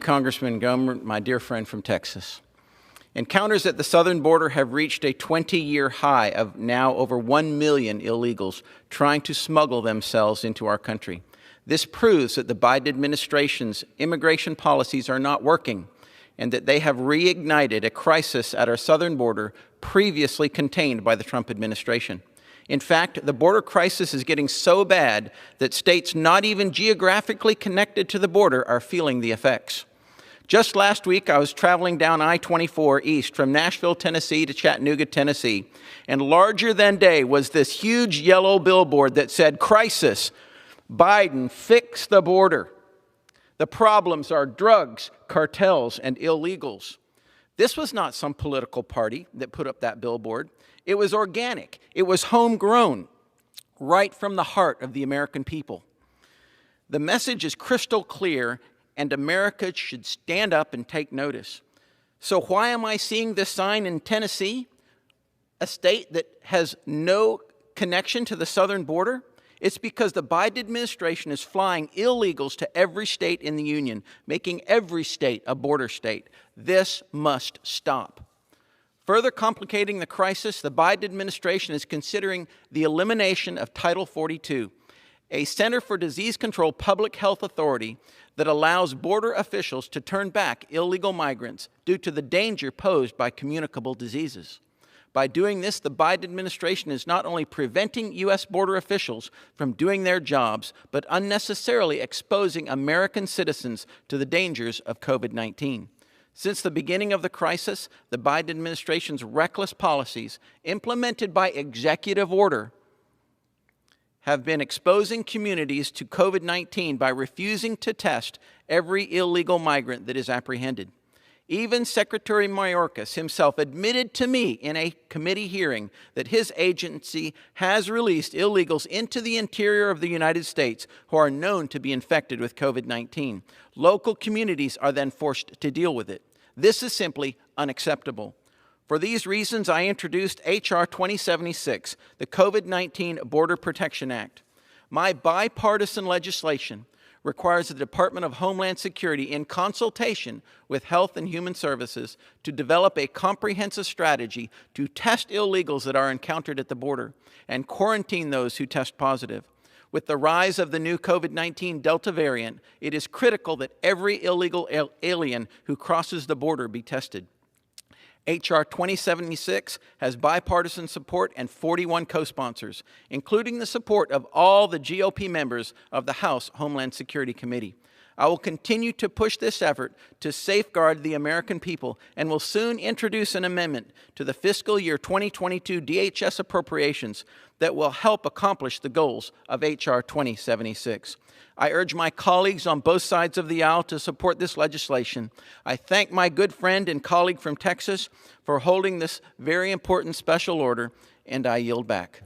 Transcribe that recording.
Congressman Gomer, my dear friend from Texas. Encounters at the southern border have reached a 20-year high of now over 1 million illegals trying to smuggle themselves into our country. This proves that the Biden administration's immigration policies are not working and that they have reignited a crisis at our southern border previously contained by the Trump administration. In fact, the border crisis is getting so bad that states not even geographically connected to the border are feeling the effects. Just last week, I was traveling down I-24 east from Nashville, Tennessee to Chattanooga, Tennessee, and larger than day was this huge yellow billboard that said, "Crisis, Biden, fix the border. The problems are drugs, cartels, and illegals." This was not some political party that put up that billboard. It was organic. It was homegrown, right from the heart of the American people. The message is crystal clear, and America should stand up and take notice. So why am I seeing this sign in Tennessee, a state that has no connection to the southern border? It's because the Biden administration is flying illegals to every state in the union, making every state a border state. This must stop. Further complicating the crisis, the Biden administration is considering the elimination of Title 42, a Center for Disease Control public health authority that allows border officials to turn back illegal migrants due to the danger posed by communicable diseases. By doing this, the Biden administration is not only preventing U.S. border officials from doing their jobs, but unnecessarily exposing American citizens to the dangers of COVID-19. Since the beginning of the crisis, the Biden administration's reckless policies, implemented by executive order, have been exposing communities to COVID-19 by refusing to test every illegal migrant that is apprehended. Even Secretary Mayorkas himself admitted to me in a committee hearing that his agency has released illegals into the interior of the United States who are known to be infected with COVID-19. Local communities are then forced to deal with it. This is simply unacceptable. For these reasons, I introduced H.R. 2076, the COVID-19 Border Protection Act. My bipartisan legislation requires the Department of Homeland Security, in consultation with Health and Human Services, to develop a comprehensive strategy to test illegals that are encountered at the border and quarantine those who test positive. With the rise of the new COVID-19 Delta variant, it is critical that every illegal alien who crosses the border be tested. H.R. 2076 has bipartisan support and 41 co-sponsors, including the support of all the GOP members of the House Homeland Security Committee. I will continue to push this effort to safeguard the American people and will soon introduce an amendment to the fiscal year 2022 DHS appropriations that will help accomplish the goals of H.R. 2076. I urge my colleagues on both sides of the aisle to support this legislation. I thank my good friend and colleague from Texas for holding this very important special order, and I yield back.